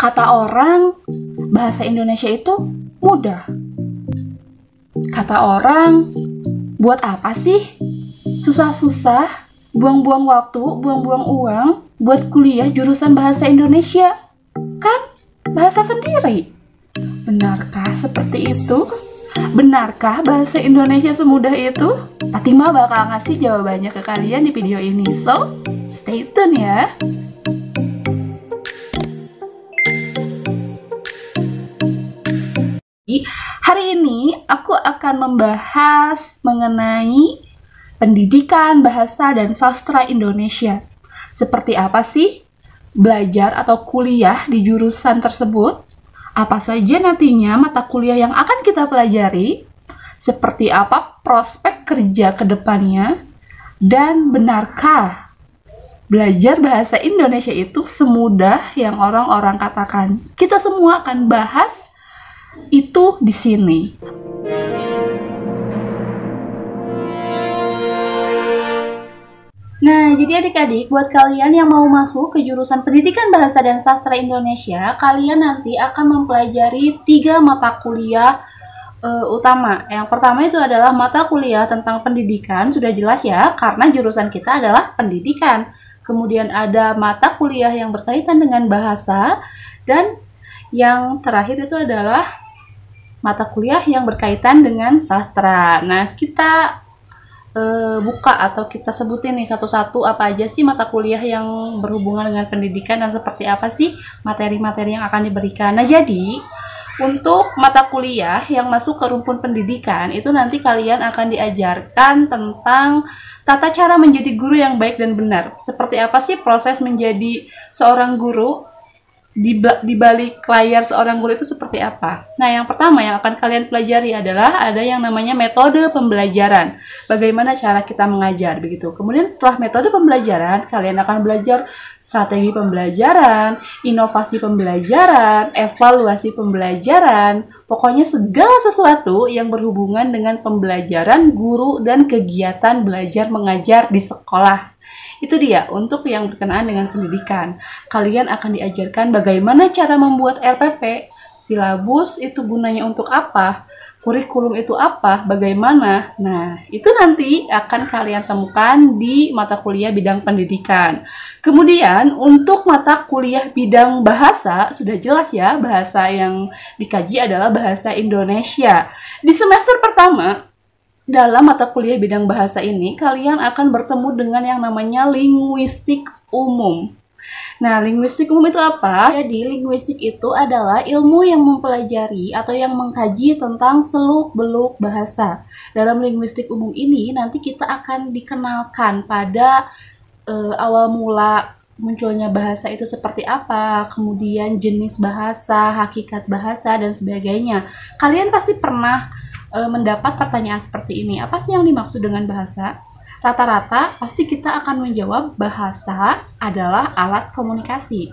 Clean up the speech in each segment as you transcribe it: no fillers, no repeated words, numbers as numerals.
Kata orang, bahasa Indonesia itu mudah. Kata orang, buat apa sih? Susah-susah, buang-buang waktu, buang-buang uang, buat kuliah jurusan bahasa Indonesia. Kan bahasa sendiri. Benarkah seperti itu? Benarkah bahasa Indonesia semudah itu? Fatima bakal ngasih jawabannya ke kalian di video ini. So, stay tune ya. Hari ini aku akan membahas mengenai pendidikan bahasa dan sastra Indonesia. Seperti apa sih belajar atau kuliah di jurusan tersebut? Apa saja nantinya mata kuliah yang akan kita pelajari? Seperti apa prospek kerja ke depannya? Dan benarkah belajar bahasa Indonesia itu semudah yang orang-orang katakan? Kita semua akan bahas itu di sini. Nah, jadi adik-adik, buat kalian yang mau masuk ke jurusan Pendidikan Bahasa dan Sastra Indonesia, kalian nanti akan mempelajari 3 mata kuliah utama. Yang pertama itu adalah mata kuliah tentang pendidikan, sudah jelas ya, karena jurusan kita adalah pendidikan. Kemudian ada mata kuliah yang berkaitan dengan bahasa, dan yang terakhir itu adalah mata kuliah yang berkaitan dengan sastra. Nah, kita buka atau kita sebutin nih satu-satu apa aja sih mata kuliah yang berhubungan dengan pendidikan dan seperti apa sih materi-materi yang akan diberikan. Nah, jadi untuk mata kuliah yang masuk ke rumpun pendidikan itu nanti kalian akan diajarkan tentang tata cara menjadi guru yang baik dan benar. Seperti apa sih proses menjadi seorang guru? Di balik layar seorang guru itu seperti apa? Nah, yang pertama yang akan kalian pelajari adalah ada yang namanya metode pembelajaran. Bagaimana cara kita mengajar, begitu. Kemudian setelah metode pembelajaran, kalian akan belajar strategi pembelajaran, inovasi pembelajaran, evaluasi pembelajaran, pokoknya segala sesuatu yang berhubungan dengan pembelajaran guru dan kegiatan belajar mengajar di sekolah. Itu dia, untuk yang berkenaan dengan pendidikan. Kalian akan diajarkan bagaimana cara membuat RPP, silabus itu gunanya untuk apa, kurikulum itu apa, bagaimana. Nah, itu nanti akan kalian temukan di mata kuliah bidang pendidikan. Kemudian, untuk mata kuliah bidang bahasa, sudah jelas ya, bahasa yang dikaji adalah bahasa Indonesia. Di semester pertama, dalam mata kuliah bidang bahasa ini, kalian akan bertemu dengan yang namanya linguistik umum. Nah, linguistik umum itu apa? Jadi, linguistik itu adalah ilmu yang mempelajari atau yang mengkaji tentang seluk-beluk bahasa. Dalam linguistik umum ini, nanti kita akan dikenalkan pada awal mula munculnya bahasa itu seperti apa, kemudian jenis bahasa, hakikat bahasa, dan sebagainya. Kalian pasti pernah mendapat pertanyaan seperti ini, apa sih yang dimaksud dengan bahasa? Rata-rata pasti kita akan menjawab bahasa adalah alat komunikasi.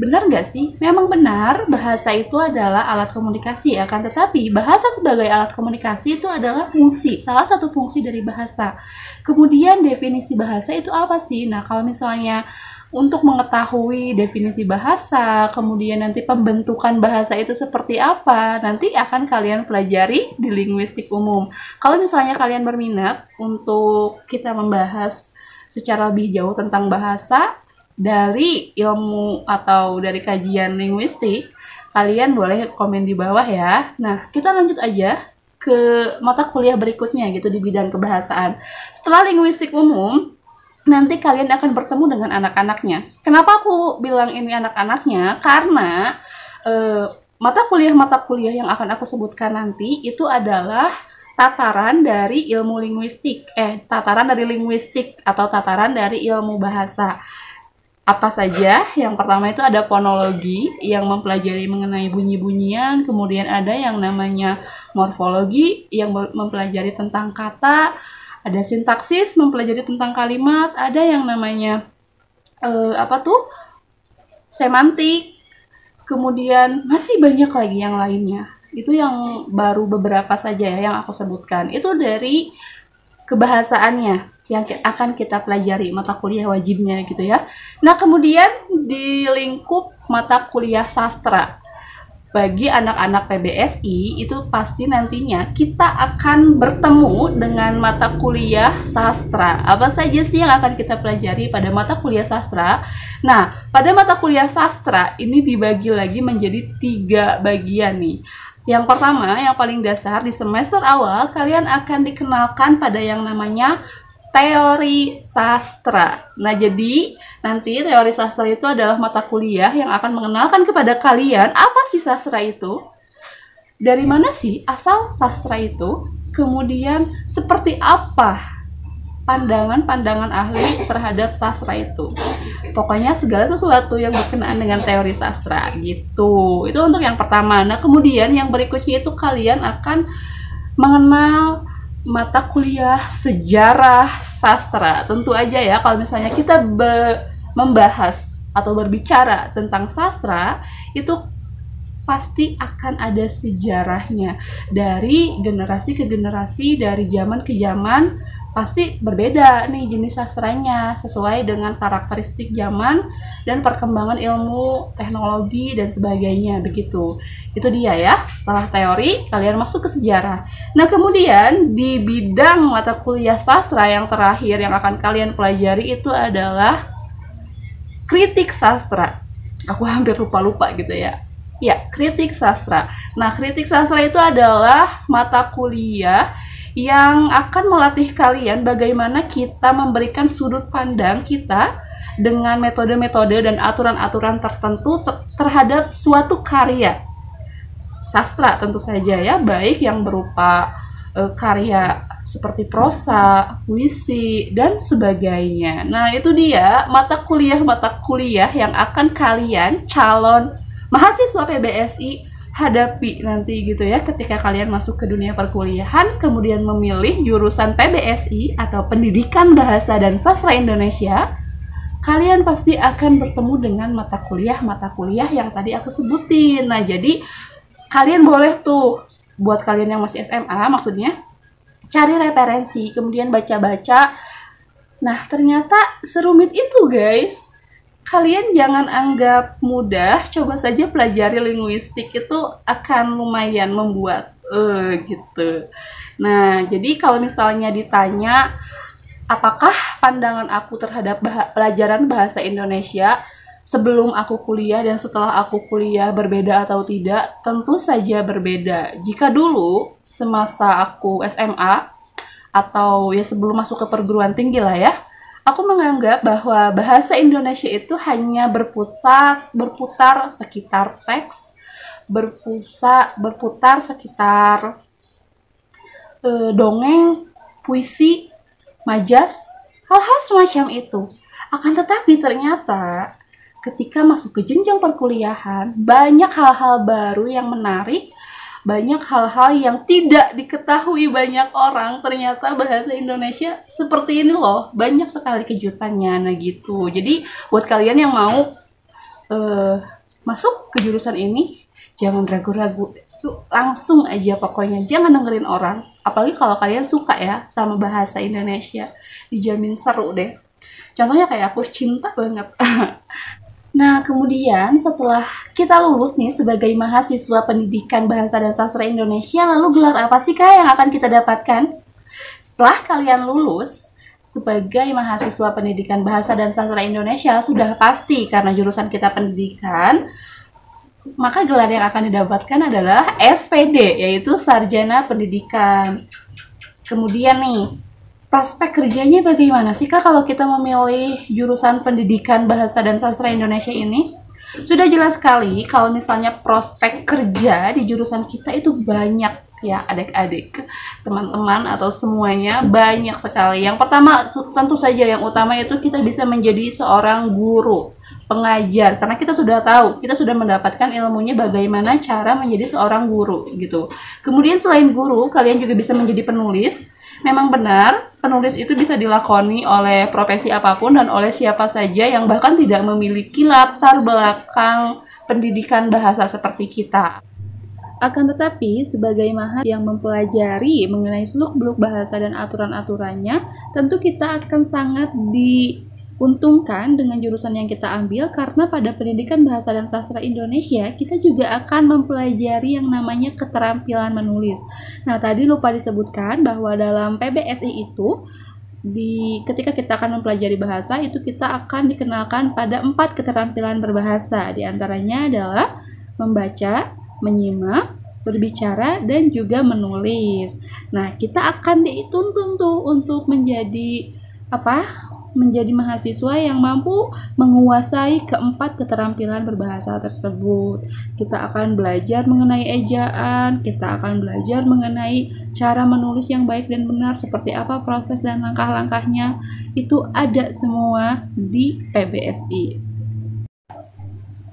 Benar nggak sih? Memang benar, bahasa itu adalah alat komunikasi, akan tetapi bahasa sebagai alat komunikasi itu adalah fungsi, salah satu fungsi dari bahasa. Kemudian definisi bahasa itu apa sih? Nah, kalau misalnya untuk mengetahui definisi bahasa, kemudian nanti pembentukan bahasa itu seperti apa, nanti akan kalian pelajari di linguistik umum. Kalau misalnya kalian berminat untuk kita membahas secara lebih jauh tentang bahasa dari ilmu atau dari kajian linguistik, kalian boleh komen di bawah ya. Nah, kita lanjut aja ke mata kuliah berikutnya gitu di bidang kebahasaan. Setelah linguistik umum, nanti kalian akan bertemu dengan anak-anaknya. Kenapa aku bilang ini anak-anaknya? Karena mata kuliah yang akan aku sebutkan nanti itu adalah tataran dari ilmu linguistik. Tataran dari linguistik atau tataran dari ilmu bahasa. Apa saja? Yang pertama itu ada fonologi yang mempelajari mengenai bunyi-bunyian, kemudian ada yang namanya morfologi yang mempelajari tentang kata, ada sintaksis mempelajari tentang kalimat, ada yang namanya semantik, kemudian masih banyak lagi yang lainnya. Itu yang baru beberapa saja ya yang aku sebutkan. Itu dari kebahasaannya yang akan kita pelajari, mata kuliah wajibnya gitu ya. Nah, kemudian di lingkup mata kuliah sastra. Bagi anak-anak PBSI itu pasti nantinya kita akan bertemu dengan mata kuliah sastra. Apa saja sih yang akan kita pelajari pada mata kuliah sastra? Nah, pada mata kuliah sastra ini dibagi lagi menjadi 3 bagian nih. Yang pertama, yang paling dasar di semester awal kalian akan dikenalkan pada yang namanya teori sastra. Nah, jadi nanti teori sastra itu adalah mata kuliah yang akan mengenalkan kepada kalian apa sih sastra itu, dari mana sih asal sastra itu, kemudian seperti apa pandangan-pandangan ahli terhadap sastra itu. Pokoknya segala sesuatu yang berkenaan dengan teori sastra gitu. Itu untuk yang pertama. Nah, kemudian yang berikutnya itu kalian akan mengenal mata kuliah sejarah sastra. Tentu aja ya, kalau misalnya kita membahas atau berbicara tentang sastra, itu pasti akan ada sejarahnya. Dari generasi ke generasi, dari zaman ke zaman, pasti berbeda nih jenis sastranya sesuai dengan karakteristik zaman dan perkembangan ilmu, teknologi, dan sebagainya begitu. Itu dia ya, setelah teori kalian masuk ke sejarah. Nah, kemudian di bidang mata kuliah sastra yang terakhir yang akan kalian pelajari itu adalah kritik sastra. Aku hampir lupa gitu ya. Ya, kritik sastra. Nah, kritik sastra itu adalah mata kuliah yang akan melatih kalian bagaimana kita memberikan sudut pandang kita dengan metode-metode dan aturan-aturan tertentu terhadap suatu karya sastra tentu saja ya, baik yang berupa karya seperti prosa, puisi, dan sebagainya. Nah, itu dia mata kuliah yang akan kalian calon mahasiswa PBSI hadapi nanti gitu ya, ketika kalian masuk ke dunia perkuliahan kemudian memilih jurusan PBSI atau Pendidikan Bahasa dan Sastra Indonesia. Kalian pasti akan bertemu dengan mata kuliah yang tadi aku sebutin. Nah, jadi kalian boleh tuh, buat kalian yang masih SMA maksudnya, cari referensi, kemudian baca-baca. Nah, ternyata serumit itu guys. Kalian jangan anggap mudah, coba saja pelajari linguistik, itu akan lumayan membuat gitu. Nah, jadi kalau misalnya ditanya apakah pandangan aku terhadap pelajaran bahasa Indonesia sebelum aku kuliah dan setelah aku kuliah berbeda atau tidak, tentu saja berbeda. Jika dulu semasa aku SMA atau ya sebelum masuk ke perguruan tinggi lah ya, aku menganggap bahwa bahasa Indonesia itu hanya berputar sekitar teks, berputar sekitar dongeng, puisi, majas, hal-hal semacam itu. Akan tetapi ternyata ketika masuk ke jenjang perkuliahan, banyak hal-hal baru yang menarik, banyak hal-hal yang tidak diketahui banyak orang. Ternyata bahasa Indonesia seperti ini loh, banyak sekali kejutannya. Nah gitu. Jadi buat kalian yang mau masuk ke jurusan ini, jangan ragu-ragu, yuk langsung aja pokoknya, jangan dengerin orang. Apalagi kalau kalian suka ya sama bahasa Indonesia, dijamin seru deh. Contohnya kayak aku cinta banget. Nah, kemudian setelah kita lulus nih sebagai mahasiswa Pendidikan Bahasa dan Sastra Indonesia, lalu gelar apa sih Kak yang akan kita dapatkan? Setelah kalian lulus sebagai mahasiswa Pendidikan Bahasa dan Sastra Indonesia, sudah pasti karena jurusan kita pendidikan, maka gelar yang akan didapatkan adalah SPD, yaitu Sarjana Pendidikan. Kemudian nih, prospek kerjanya bagaimana sih Kak kalau kita memilih jurusan Pendidikan Bahasa dan Sastra Indonesia ini? Sudah jelas sekali kalau misalnya prospek kerja di jurusan kita itu banyak ya adik-adik, teman-teman atau semuanya, banyak sekali. Yang pertama tentu saja yang utama itu kita bisa menjadi seorang guru, pengajar, karena kita sudah tahu, kita sudah mendapatkan ilmunya bagaimana cara menjadi seorang guru gitu. Kemudian selain guru, kalian juga bisa menjadi penulis. Memang benar, penulis itu bisa dilakoni oleh profesi apapun dan oleh siapa saja yang bahkan tidak memiliki latar belakang pendidikan bahasa seperti kita. Akan tetapi, sebagai mahasiswa yang mempelajari mengenai seluk-beluk bahasa dan aturan-aturannya, tentu kita akan sangat Untungkan dengan jurusan yang kita ambil, karena pada pendidikan bahasa dan sastra Indonesia kita juga akan mempelajari yang namanya keterampilan menulis. Nah, tadi lupa disebutkan bahwa dalam PBSI itu ketika kita akan mempelajari bahasa itu kita akan dikenalkan pada 4 keterampilan berbahasa. Di antaranya adalah membaca, menyimak, berbicara, dan juga menulis. Nah, kita akan dituntun tuh untuk menjadi menjadi mahasiswa yang mampu menguasai keempat keterampilan berbahasa tersebut. Kita akan belajar mengenai ejaan, kita akan belajar mengenai cara menulis yang baik dan benar, seperti apa proses dan langkah-langkahnya. Itu ada semua di PBSI.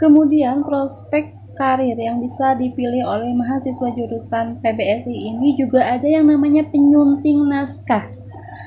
Kemudian prospek karir yang bisa dipilih oleh mahasiswa jurusan PBSI ini juga ada yang namanya penyunting naskah.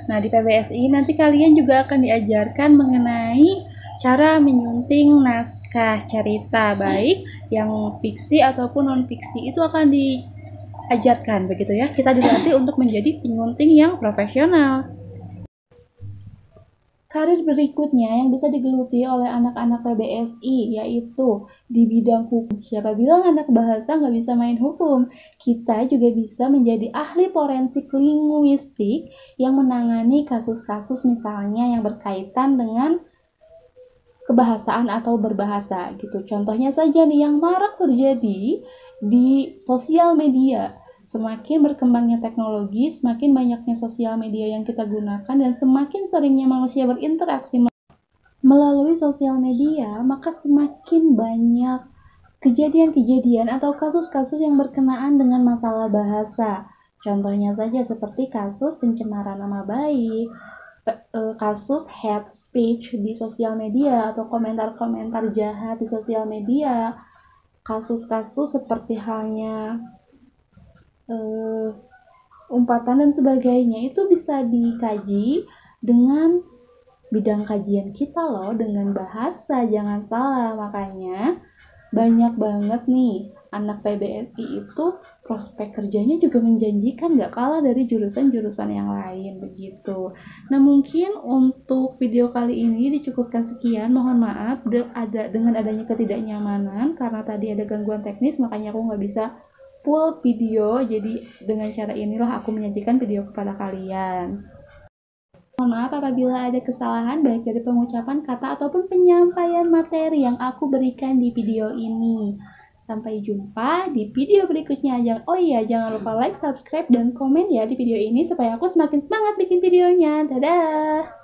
Nah, di PBSI nanti kalian juga akan diajarkan mengenai cara menyunting naskah cerita, baik yang fiksi ataupun non-fiksi, itu akan diajarkan begitu ya. Kita dilatih untuk menjadi penyunting yang profesional. Karir berikutnya yang bisa digeluti oleh anak-anak PBSI yaitu di bidang hukum. Siapa bilang anak bahasa nggak bisa main hukum? Kita juga bisa menjadi ahli forensik linguistik yang menangani kasus-kasus misalnya yang berkaitan dengan kebahasaan atau berbahasa gitu. Contohnya saja nih yang marak terjadi di sosial media. Semakin berkembangnya teknologi, semakin banyaknya sosial media yang kita gunakan, dan semakin seringnya manusia berinteraksi melalui sosial media, maka semakin banyak kejadian-kejadian atau kasus-kasus yang berkenaan dengan masalah bahasa. Contohnya saja seperti kasus pencemaran nama baik, kasus hate speech di sosial media atau komentar-komentar jahat di sosial media, kasus-kasus seperti halnya umpatan dan sebagainya. Itu bisa dikaji dengan bidang kajian kita loh, dengan bahasa, jangan salah. Makanya banyak banget nih anak PBSI itu prospek kerjanya juga menjanjikan, gak kalah dari jurusan-jurusan yang lain begitu. Nah, mungkin untuk video kali ini dicukupkan sekian. Mohon maaf dengan adanya ketidaknyamanan karena tadi ada gangguan teknis, makanya aku gak bisa full video. Jadi dengan cara inilah aku menyajikan video kepada kalian. Mohon maaf apabila ada kesalahan baik dari pengucapan kata ataupun penyampaian materi yang aku berikan di video ini. Sampai jumpa di video berikutnya. Jangan lupa like, subscribe, dan komen ya di video ini supaya aku semakin semangat bikin videonya. Dadah!